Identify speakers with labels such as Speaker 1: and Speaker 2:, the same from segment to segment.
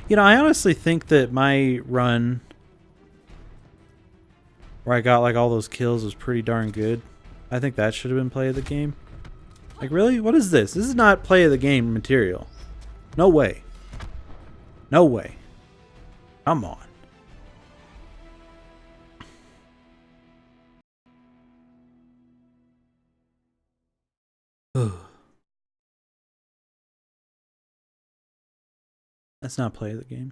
Speaker 1: You know, I honestly think that my run where I got like all those kills was pretty darn good. I think that should have been play of the game. Like, really? What is this? This is not play of the game material. No way. No way. Come on. That's not play of the game.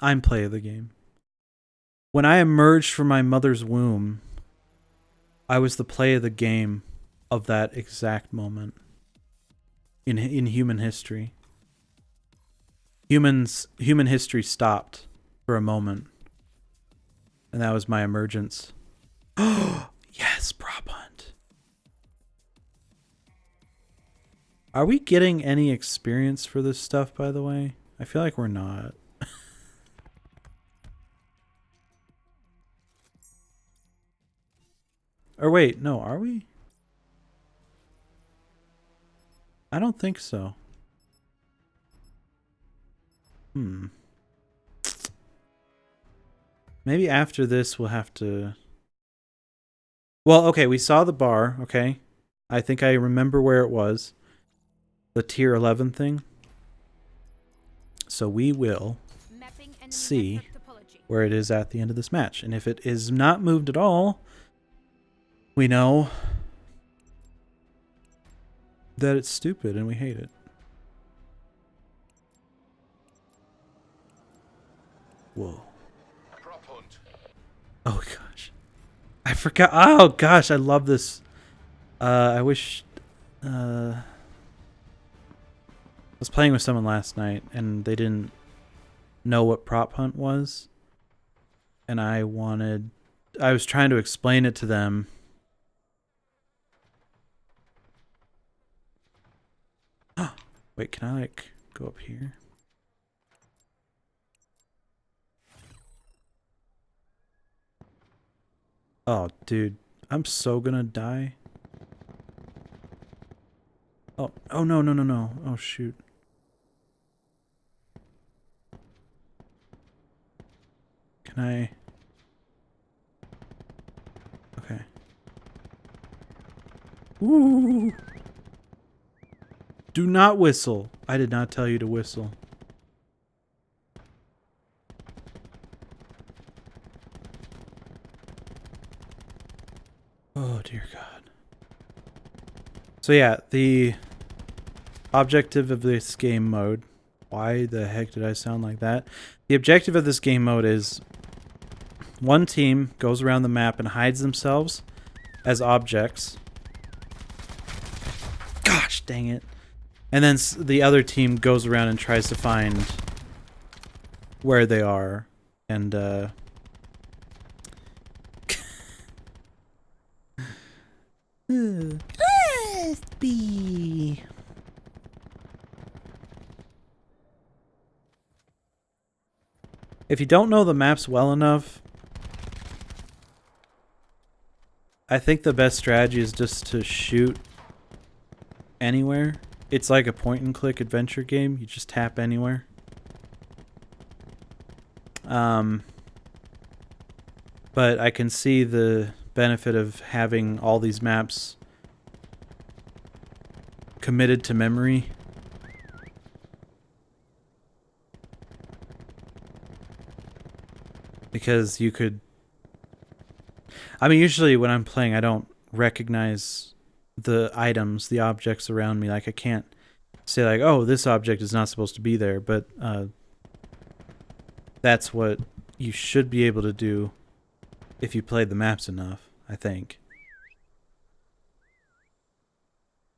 Speaker 1: I'm play of the game. When I emerged from my mother's womb, I was the play of the game of that exact moment in human history. Human history stopped for a moment, and that was my emergence. Oh, yes, prop hunt. Are we getting any experience for this stuff, by the way? I feel like we're not. Or wait, no, are we? I don't think so. Maybe after this we'll have to... Well, okay, we saw the bar, okay? I think I remember where it was. The tier 11 thing. So we will see where it is at the end of this match. And if it is not moved at all, we know that it's stupid and we hate it. Whoa. Oh gosh. I forgot. Oh gosh, I love this. I wish I was playing with someone last night and they didn't know what prop hunt was. And I was trying to explain it to them. Wait, can I like go up here? Oh, dude, I'm so gonna die. Oh, no, no, no, no. Oh, shoot. Can I? Okay. Ooh. Do not whistle. I did not tell you to whistle. Oh, dear God. So yeah, the objective of this game mode... Why the heck did I sound like that? The objective of this game mode is... One team goes around the map and hides themselves as objects. Gosh, dang it. And then the other team goes around and tries to find where they are. And, be. If you don't know the maps well enough, I think the best strategy is just to shoot anywhere. It's like a point and click adventure game. You just tap anywhere. But I can see the benefit of having all these maps committed to memory. Because you could... I mean, usually when I'm playing, I don't recognize the items, the objects around me. Like, I can't say, like, oh, this object is not supposed to be there. But that's what you should be able to do if you played the maps enough, I think.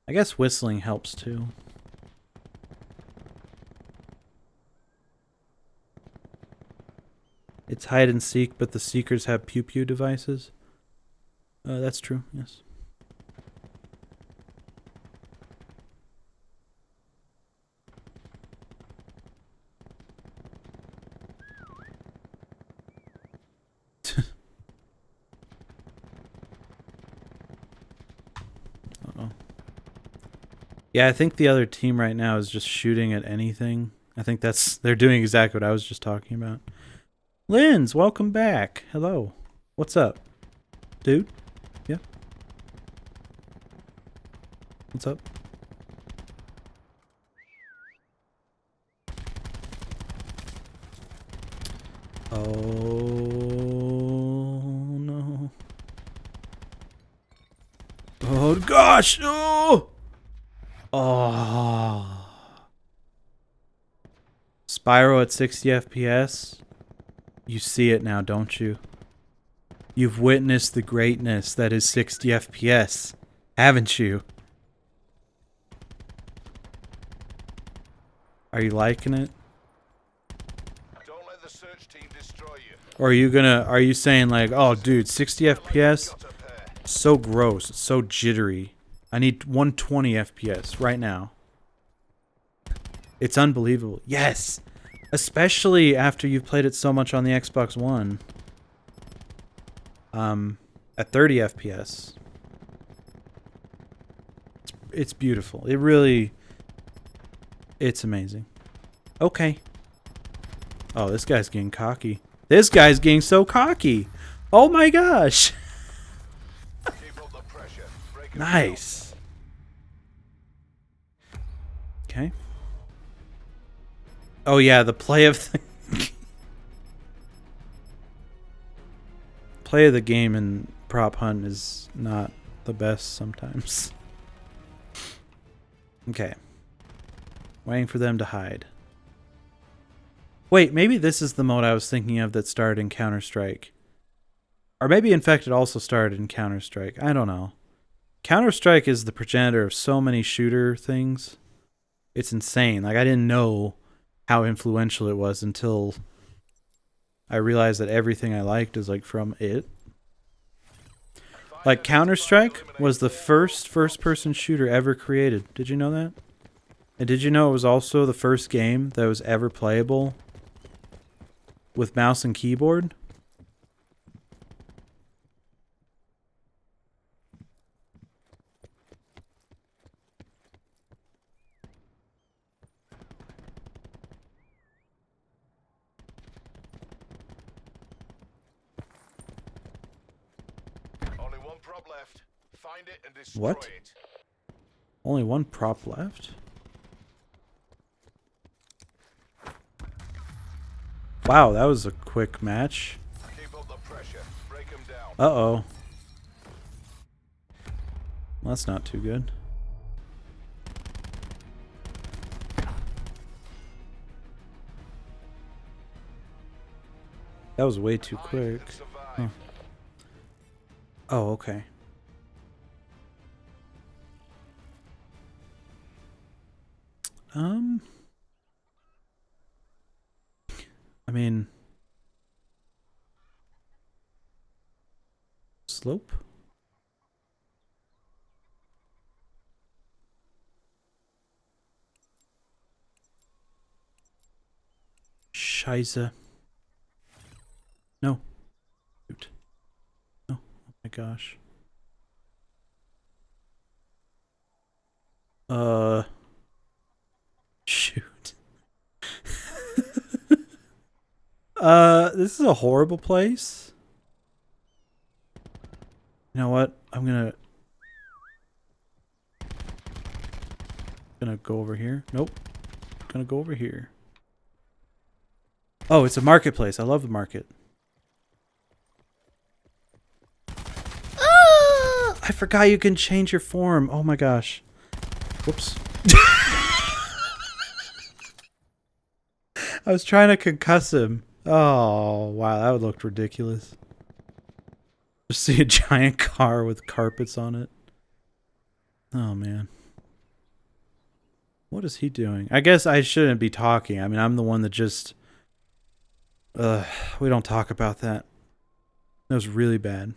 Speaker 1: I guess whistling helps, too. It's hide and seek, but the seekers have pew-pew devices. That's true, yes. Uh-oh. Yeah, I think the other team right now is just shooting at anything I think they're doing exactly what I was just talking about. Linz, welcome back. Hello. What's up, dude? Yeah. What's up? Oh no. Oh gosh. Oh. Oh. Spyro at 60 FPS. You see it now, don't you? You've witnessed the greatness that is 60 FPS, haven't you? Are you liking it?
Speaker 2: Don't let the search team destroy you.
Speaker 1: Or are you saying like, oh dude, 60 FPS? So gross, it's so jittery. I need 120 FPS right now. It's unbelievable. Yes! Especially after you've played it so much on the Xbox One. At 30 FPS. It's beautiful. It's amazing. Okay. Oh, this guy's getting cocky. This guy's getting so cocky. Oh my gosh. Nice. Okay. Oh yeah, the play of play of the game in Prop Hunt is not the best sometimes. Okay. Waiting for them to hide. Wait, maybe this is the mode I was thinking of that started in Counter-Strike. Or maybe in fact it also started in Counter-Strike. I don't know. Counter-Strike is the progenitor of so many shooter things. It's insane. Like I didn't know how influential it was until I realized that everything I liked is like from it. Like Counter-Strike was the first-person shooter ever created. Did you know that? And did you know it was also the first game that was ever playable with mouse and keyboard?
Speaker 2: Only one prop left. Find it and destroy
Speaker 1: What?
Speaker 2: it.
Speaker 1: Only one prop left? Wow, that was a quick match.
Speaker 2: Keep up the pressure. Break them down.
Speaker 1: Uh-oh. Well, that's not too good. That was way too quick. Huh. Oh, okay. I mean, slope? Scheiße. No. Shoot. No. Oh my gosh. Shoot. This is a horrible place. You know what? I'm gonna go over here. Nope. Gonna go over here. Oh, it's a marketplace. I love the market. Ah! I forgot you can change your form. Oh my gosh. Whoops. I was trying to concuss him. Oh, wow. That would look ridiculous. Just see a giant car with carpets on it. Oh, man. What is he doing? I guess I shouldn't be talking. I mean, I'm the one that just... we don't talk about that. That was really bad.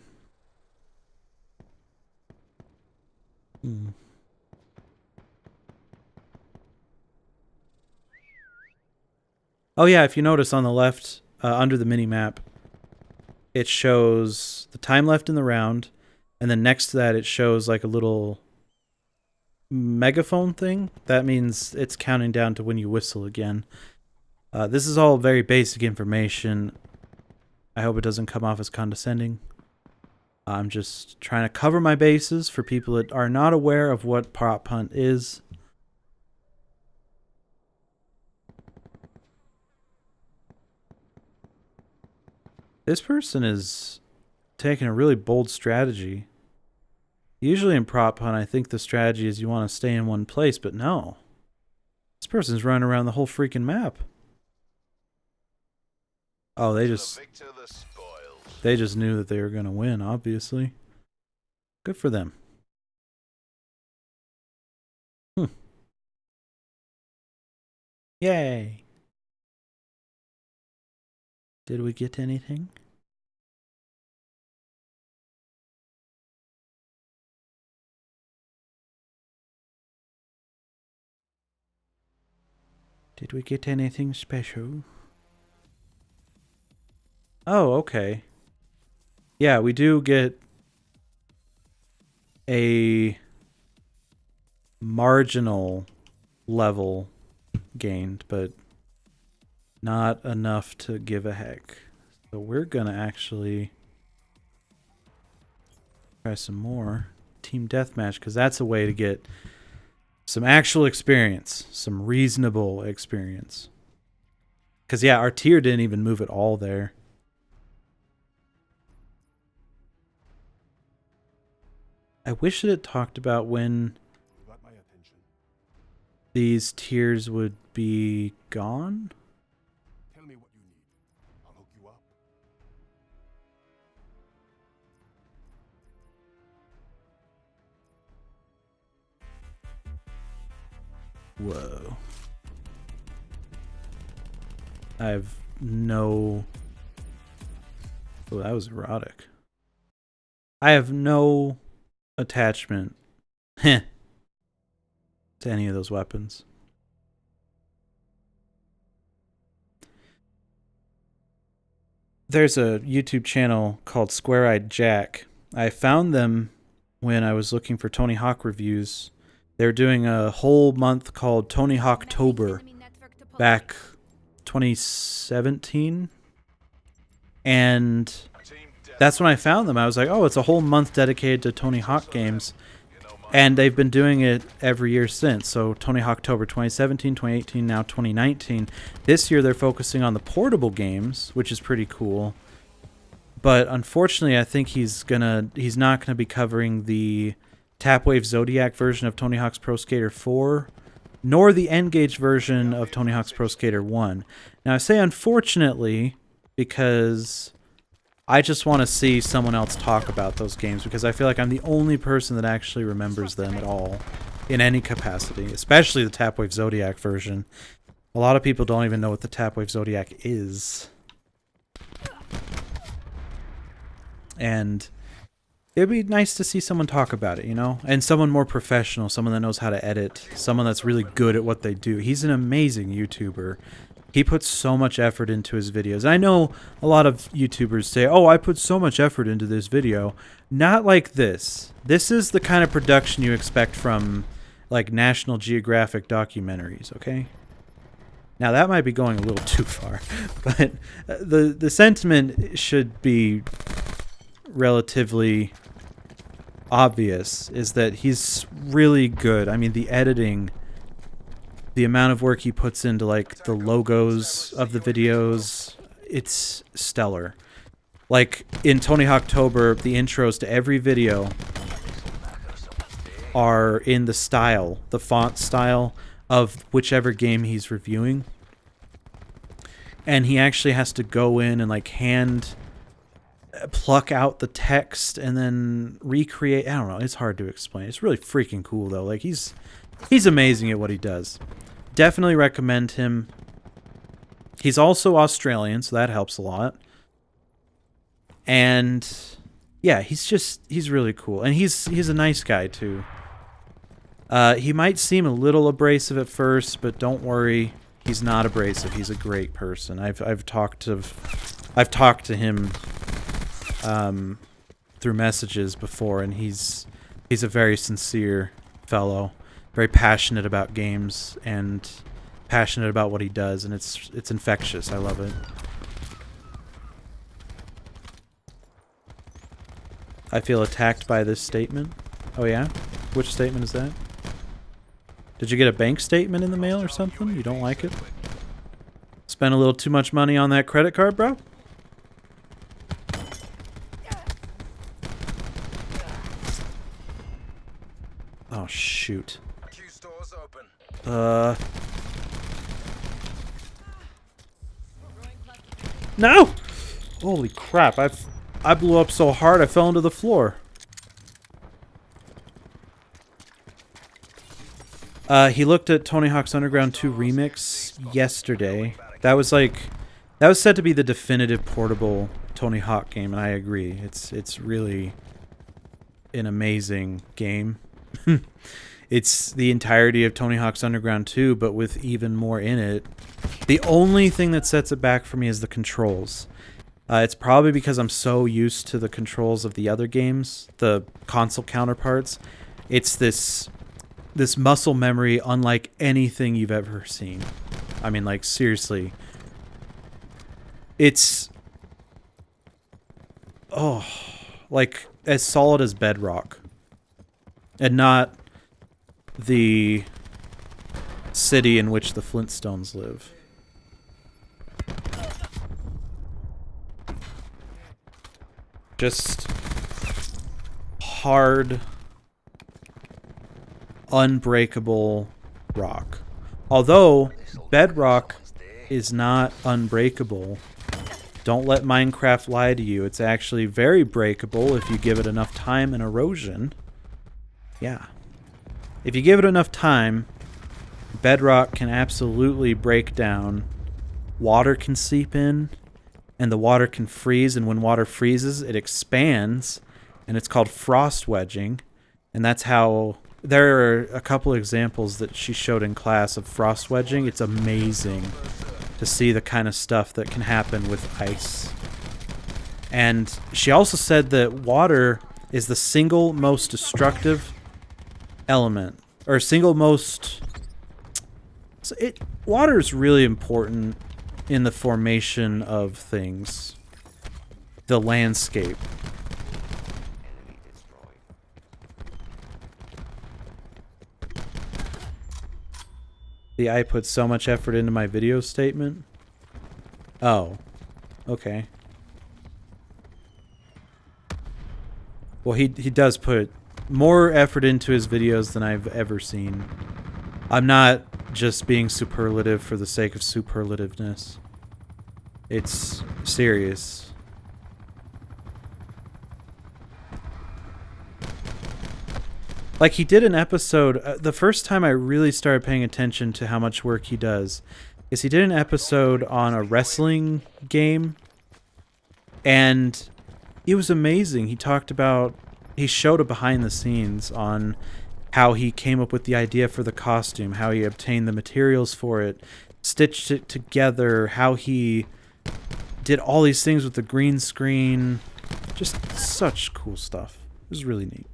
Speaker 1: Oh yeah, if you notice on the left, under the mini-map, it shows the time left in the round, and then next to that it shows like a little megaphone thing. That means it's counting down to when you whistle again. This is all very basic information. I hope it doesn't come off as condescending. I'm just trying to cover my bases for people that are not aware of what prop hunt is. This person is taking a really bold strategy. Usually in prop hunt, I think the strategy is you want to stay in one place, but no. This person's running around the whole freaking map. Oh, they just knew that they were going to win, obviously. Good for them. Yay. Did we get anything? Did we get anything special? Oh, okay. Yeah, we do get a marginal level gained, but not enough to give a heck. So we're gonna actually try some more team deathmatch, because that's a way to get some actual experience, some reasonable experience. Because yeah, our tier didn't even move at all there. I wish that it talked about when these tiers would be gone.
Speaker 2: Tell me what you need. I'll hook you up.
Speaker 1: Whoa. I have no... Oh, that was erotic. I have no attachment to any of those weapons. There's a YouTube channel called Square Eyed Jack. I found them when I was looking for Tony Hawk reviews. They're doing a whole month called Tony Hawktober back 2017. And that's when I found them. I was like, oh, it's a whole month dedicated to Tony Hawk games. And they've been doing it every year since. So Tony Hawktober 2017, 2018, now 2019. This year they're focusing on the portable games, which is pretty cool. But unfortunately, I think he's not gonna be covering the Tapwave Zodiac version of Tony Hawk's Pro Skater 4, nor the N-Gage version of Tony Hawk's Pro Skater 1. Now I say unfortunately because I just want to see someone else talk about those games, because I feel like I'm the only person that actually remembers them at all in any capacity, especially the Tapwave Zodiac version. A lot of people don't even know what the Tapwave Zodiac is. And it'd be nice to see someone talk about it, you know? And someone more professional, someone that knows how to edit, someone that's really good at what they do. He's an amazing YouTuber. He puts so much effort into his videos. I know a lot of YouTubers say, oh, I put so much effort into this video. Not like this. This is the kind of production you expect from, like, National Geographic documentaries, okay? Now, that might be going a little too far, but the sentiment should be relatively obvious, is that he's really good. I mean, the editing... The amount of work he puts into, like, the logos of the videos, it's stellar. Like, in Tony Hawktober, the intros to every video are in the style, the font style of whichever game he's reviewing. And he actually has to go in and, like, hand pluck out the text and then recreate. I don't know, it's hard to explain. It's really freaking cool, though. Like, he's amazing at what he does. Definitely recommend him. He's also Australian, so that helps a lot. And yeah, he's really cool. And he's a nice guy too. He might seem a little abrasive at first, but don't worry, he's not abrasive. He's a great person. I've talked to him through messages before, and he's a very sincere fellow. Very passionate about games, and passionate about what he does, and it's infectious. I love it. I feel attacked by this statement. Oh yeah? Which statement is that? Did you get a bank statement in the mail or something? You don't like it? Spent a little too much money on that credit card, bro? Oh, shoot.
Speaker 2: Q stores open.
Speaker 1: No! Holy crap, I blew up so hard I fell into the floor. He looked at Tony Hawk's Underground 2 Remix yesterday. That was said to be the definitive portable Tony Hawk game, and I agree. It's really an amazing game. It's the entirety of Tony Hawk's Underground 2, but with even more in it. The only thing that sets it back for me is the controls. It's probably because I'm so used to the controls of the other games, the console counterparts. It's this muscle memory unlike anything you've ever seen. I mean, like, seriously. It's... oh, like, as solid as bedrock. And not the city in which the Flintstones live. Just hard, unbreakable rock. Although bedrock is not unbreakable, don't let Minecraft lie to you. It's actually very breakable if you give it enough time and erosion. Yeah. If you give it enough time, bedrock can absolutely break down. Water can seep in, and the water can freeze, and when water freezes, it expands, and it's called frost wedging. And that's how... there are a couple examples that she showed in class of frost wedging. It's amazing to see the kind of stuff that can happen with ice. And she also said that water is the single most destructive element, or single most... so water is really important in the formation of things. The landscape. I put so much effort into my video statement. Oh. Okay. Well, he does put more effort into his videos than I've ever seen. I'm not just being superlative for the sake of superlativeness. It's serious. Like, he did an episode... the first time I really started paying attention to how much work he does is he did an episode on a wrestling game. And it was amazing. He talked about... he showed a behind the scenes on how he came up with the idea for the costume, how he obtained the materials for it, stitched it together, how he did all these things with the green screen. Just such cool stuff. It was really neat.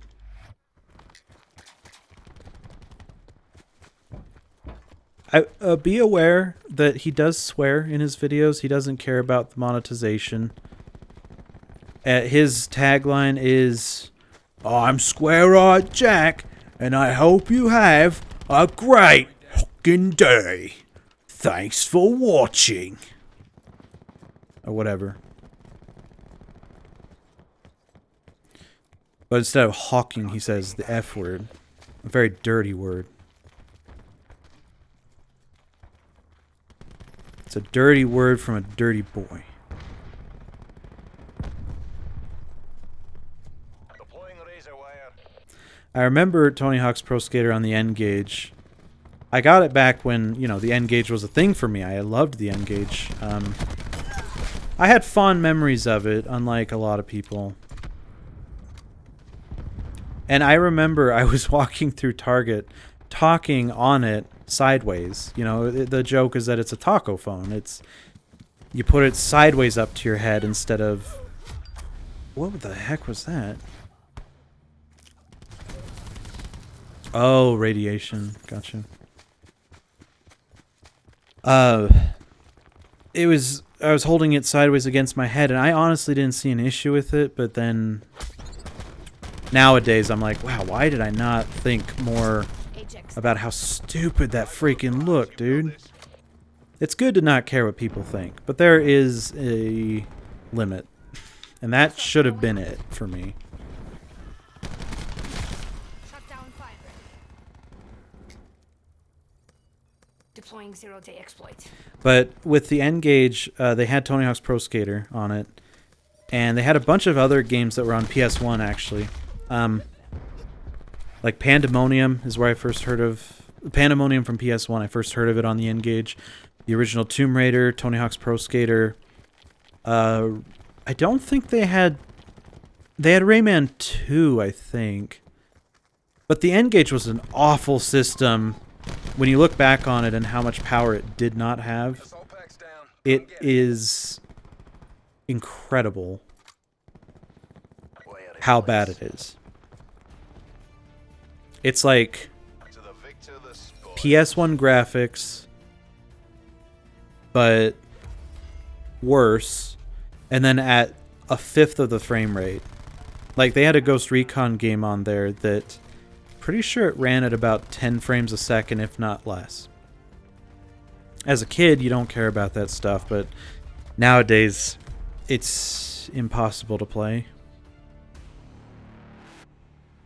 Speaker 1: Be aware that he does swear in his videos. He doesn't care about the monetization. His tagline is, "I'm Square-Eyed Jack, and I hope you have a great fucking day. Thanks for watching." Or whatever. But instead of hawking, he says the F word. A very dirty word. It's a dirty word from a dirty boy.
Speaker 2: Deploying razor wire.
Speaker 1: I remember Tony Hawk's Pro Skater on the N-Gage. I got it back when, you know, the N-Gage was a thing for me. I loved the N-Gage. I had fond memories of it, unlike a lot of people. And I remember I was walking through Target, talking on it sideways. You know, the joke is that it's a taco phone. It's, you put it sideways up to your head instead of... what the heck was that? Oh, radiation. Gotcha. Uh, I was holding it sideways against my head, and I honestly didn't see an issue with it, but then nowadays I'm like, wow, why did I not think more about how stupid that freaking looked, dude? It's good to not care what people think, but there is a limit, and that should have been it for me.
Speaker 3: Shut down fiber. Deploying zero-day exploit.
Speaker 1: But with the N-Gage, they had Tony Hawk's Pro Skater on it, and they had a bunch of other games that were on PS1, actually. Like Pandemonium is where I first heard of... Pandemonium from PS1, I first heard of it on the N-Gage. The original Tomb Raider, Tony Hawk's Pro Skater. I don't think they had... They had Rayman 2, I think. But the N-Gage was an awful system. When you look back on it and how much power it did not have,
Speaker 2: Assault packs down.
Speaker 1: it is incredible how bad it is. It's like
Speaker 2: To the victor, the spoil.
Speaker 1: PS1 graphics, but worse, and then at a fifth of the frame rate. Like, they had a Ghost Recon game on there that pretty sure it ran at about 10 frames a second, if not less. As a kid, you don't care about that stuff, but nowadays, it's impossible to play.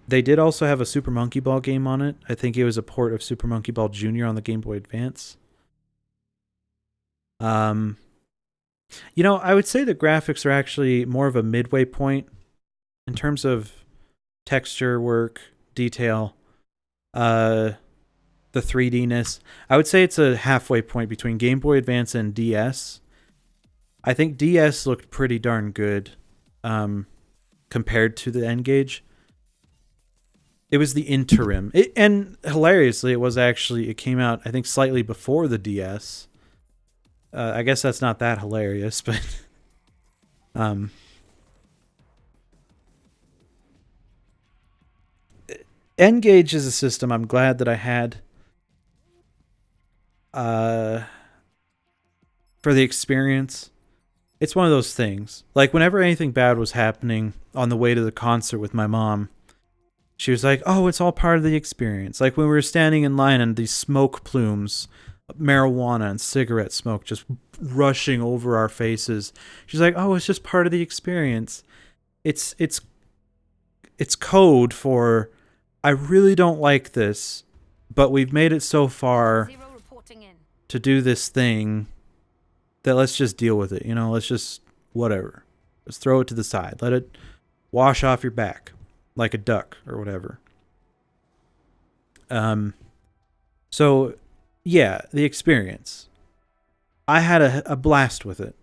Speaker 1: They did also have a Super Monkey Ball game on it. I think it was a port of Super Monkey Ball Jr. on the Game Boy Advance. You know, I would say the graphics are actually more of a midway point in terms of texture work, detail, the 3D-ness. I would say it's a halfway point between Game Boy Advance and DS. I think DS looked pretty darn good compared to the N-Gage. It was the interim. And hilariously, it came out, I think, slightly before the DS. I guess that's not that hilarious, but... N-Gage is a system I'm glad that I had for the experience. It's one of those things. Like, whenever anything bad was happening on the way to the concert with my mom, she was like, oh, it's all part of the experience. Like, when we were standing in line and these smoke plumes, marijuana and cigarette smoke just rushing over our faces, she's like, oh, it's just part of the experience. It's code for, I really don't like this, but we've made it so far
Speaker 3: Zero reporting in.
Speaker 1: to do this thing that let's just deal with it. You know, let's just, whatever. Let's throw it to the side. Let it wash off your back like a duck or whatever. So, yeah, the experience. I had a blast with it.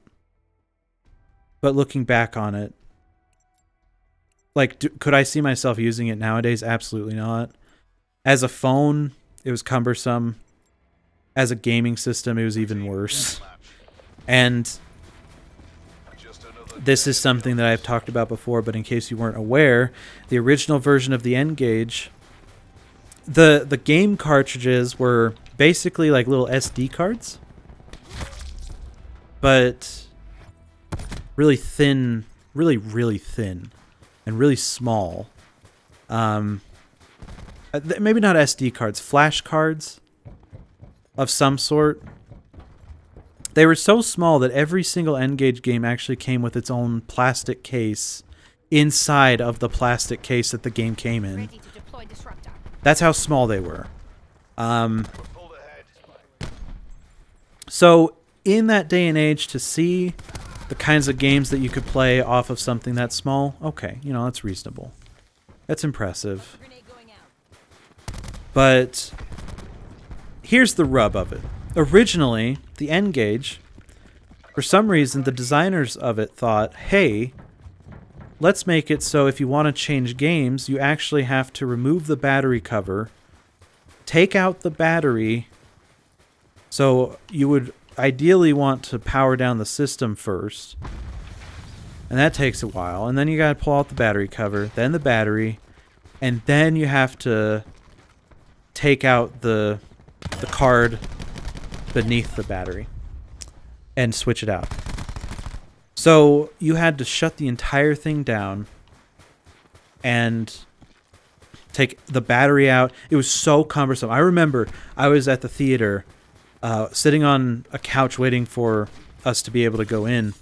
Speaker 1: But looking back on it, like, could I see myself using it nowadays? Absolutely not. As a phone, it was cumbersome. As a gaming system, it was even worse. And
Speaker 2: Just another
Speaker 1: this is something that I've talked about before, but in case you weren't aware, the original version of the N-Gage, the game cartridges were basically like little SD cards, but really thin, really thin, and really small. Maybe not SD cards, flash cards of some sort. They were so small that every single N-Gage game actually came with its own plastic case inside of the plastic case that the game came in.
Speaker 3: Ready to deploy disruptor.
Speaker 1: That's how small they were.
Speaker 2: we're pulled ahead.
Speaker 1: So in that day and age, to see the kinds of games that you could play off of something that small, okay, you know, that's reasonable. That's impressive.
Speaker 3: Grenade going out.
Speaker 1: But here's the rub of it. Originally, the N-Gage, for some reason, the designers of it thought, hey, let's make it so if you want to change games, you actually have to remove the battery cover, take out the battery. So you would ideally want to power down the system first. And that takes a while. And then you got to pull out the battery cover, then the battery, and then you have to take out the card beneath the battery and switch it out. So you had to shut the entire thing down and take the battery out. It was so cumbersome. I remember I was at the theater sitting on a couch waiting for us to be able to go in.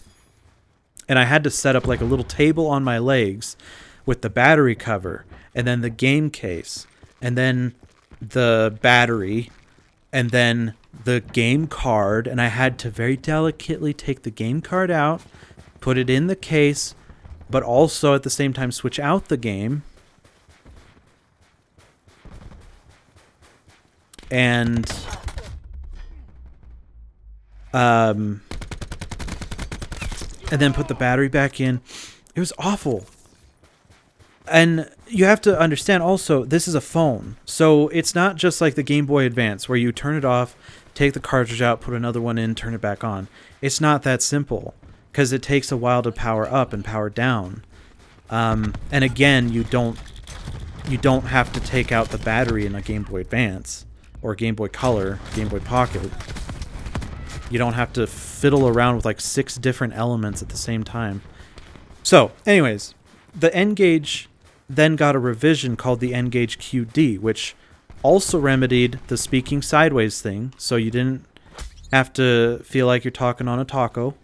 Speaker 1: And I had to set up like a little table on my legs with the battery cover and then the game case and then the battery and then the game card. And I had to very delicately take the game card out, put it in the case, but also at the same time switch out the game. And then put the battery back in. It was awful. And you have to understand also, this is a phone. So it's not just like the Game Boy Advance where you turn it off, take the cartridge out, put another one in, turn it back on. It's not that simple because it takes a while to power up and power down. And again, you don't have to take out the battery in a Game Boy Advance or Game Boy Color, Game Boy Pocket. You don't have to fiddle around with like 6 different elements at the same time. So, anyways, the N-Gage then got a revision called the N-Gage QD, which also remedied the speaking sideways thing, so you didn't have to feel like you're talking on a taco,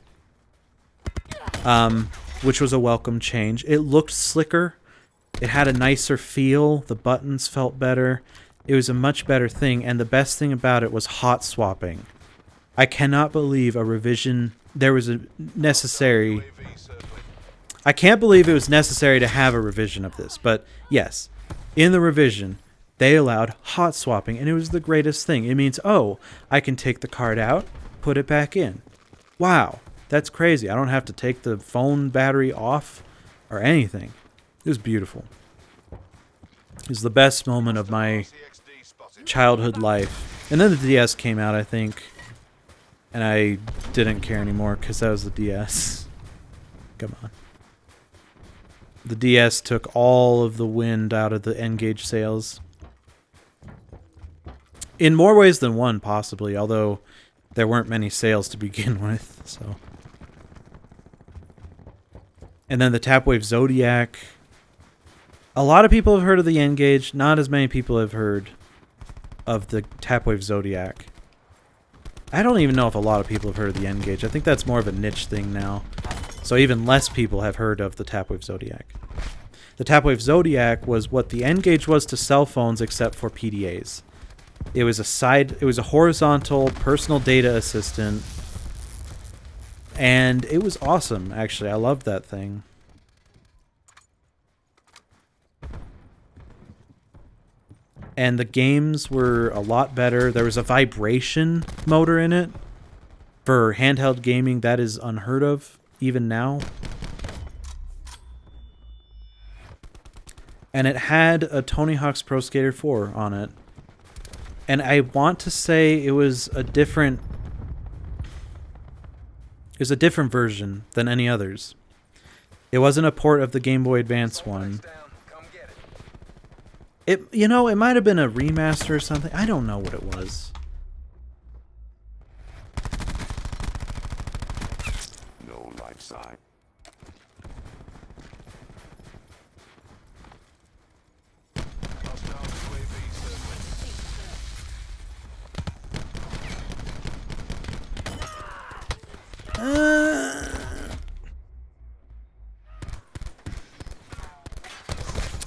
Speaker 1: which was a welcome change. It looked slicker. It had a nicer feel. The buttons felt better. It was a much better thing, and the best thing about it was hot swapping. I cannot believe a revision. There was a necessary.
Speaker 2: UAV circling.
Speaker 1: I can't believe it was necessary to have a revision of this, but yes, in the revision, they allowed hot swapping, and it was the greatest thing. It means, oh, I can take the card out, put it back in. Wow, that's crazy. I don't have to take the phone battery off or anything. It was beautiful. It was the best moment of my
Speaker 2: CXD spotted.
Speaker 1: childhood life. And then the DS came out, I think. And I didn't care anymore because that was the DS. Come on. The DS took all of the wind out of the N-Gage sales. In more ways than one, possibly, although there weren't many sales to begin with, so. And then the Tapwave Zodiac. A lot of people have heard of the N-Gage. Not as many people have heard of the Tapwave Zodiac. I don't even know if a lot of people have heard of the N-Gage. I think that's more of a niche thing now. So even less people have heard of the Tapwave Zodiac. The Tapwave Zodiac was what the N-Gage was to cell phones except for PDAs. It was a horizontal personal data assistant. And it was awesome, actually. I loved that thing. And the games were a lot better. There was a vibration motor in it. For handheld gaming, that is unheard of, even now. And it had a Tony Hawk's Pro Skater 4 on it. And I want to say it was a different version than any others. It wasn't a port of the Game Boy Advance one.
Speaker 2: Down. Come get it.
Speaker 1: It might have been a remaster or something. I don't know what it was.
Speaker 2: No life sign. Hostile UAV circling.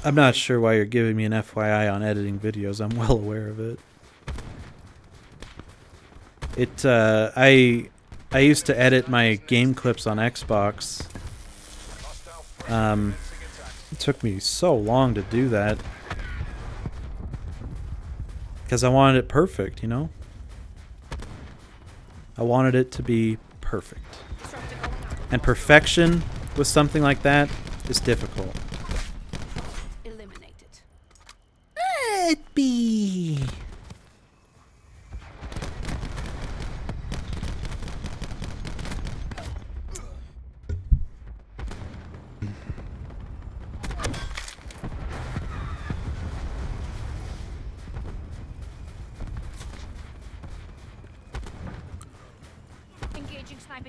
Speaker 1: I'm not sure why you're giving me an FYI on editing videos. I'm well aware of it. I used to edit my game clips on Xbox.
Speaker 2: Hostile
Speaker 1: It took me so long to do that. Because I wanted it perfect, you know? I wanted it to be perfect.
Speaker 3: Disruptor going on.
Speaker 1: And perfection with something like that is difficult.
Speaker 3: Eliminated.
Speaker 1: It be.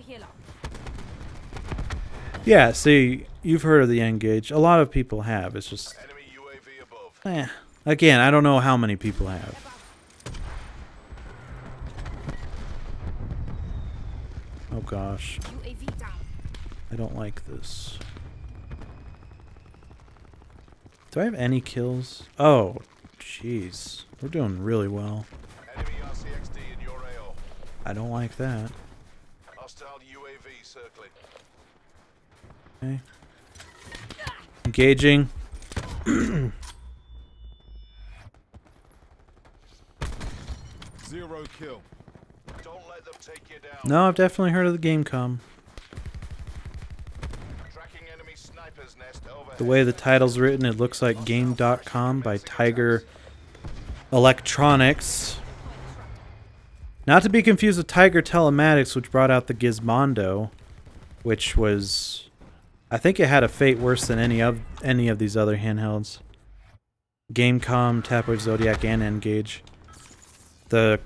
Speaker 3: healer.
Speaker 1: Yeah, see, you've heard of the N-Gage. A lot of people have. It's just,
Speaker 2: Enemy UAV above.
Speaker 1: again, I don't know how many people have.
Speaker 3: Above.
Speaker 1: Oh gosh,
Speaker 3: UAV down.
Speaker 1: I don't like this. Do I have any kills? Oh, jeez. We're doing really well.
Speaker 2: Enemy RCXD in your AO.
Speaker 1: I don't like that.
Speaker 2: Hostile UAV circling.
Speaker 1: Okay. Engaging.
Speaker 2: Zero kill. Don't let them take you down.
Speaker 1: No, I've definitely heard of the Gamecom.
Speaker 2: Tracking enemy sniper's nest overhead.
Speaker 1: The way the title's written, it looks like Game.com by Tiger Electronics. Not to be confused with Tiger Telematics, which brought out the Gizmondo, which was, I think it had a fate worse than any of these other handhelds. Gamecom, Tapwave Zodiac, and N-Gage. The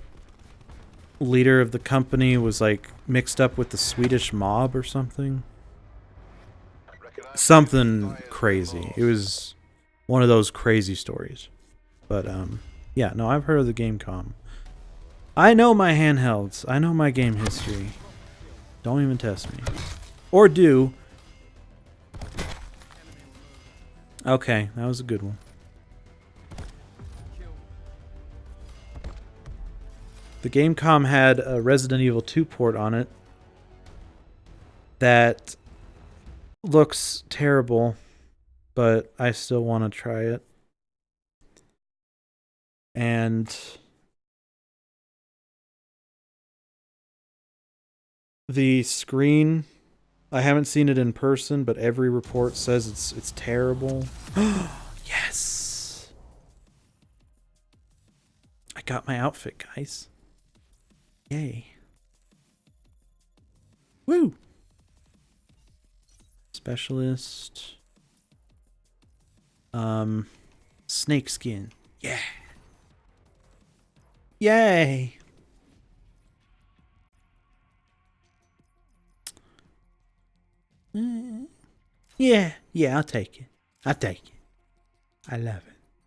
Speaker 1: leader of the company was like mixed up with the Swedish mob or something. Something crazy. It was one of those crazy stories. But yeah, no, I've heard of the Gamecom. I know my handhelds. I know my game history. Don't even test me. Or do. Okay, that was a good one. The Gamecom had a Resident Evil 2 port on it that looks terrible, but I still want to try it. And the screen, I haven't seen it in person, but every report says it's terrible. Yes. I got my outfit, guys. Yay. Woo. Specialist. Snake skin. Yeah. Yay. Yeah, I'll take it. I love it.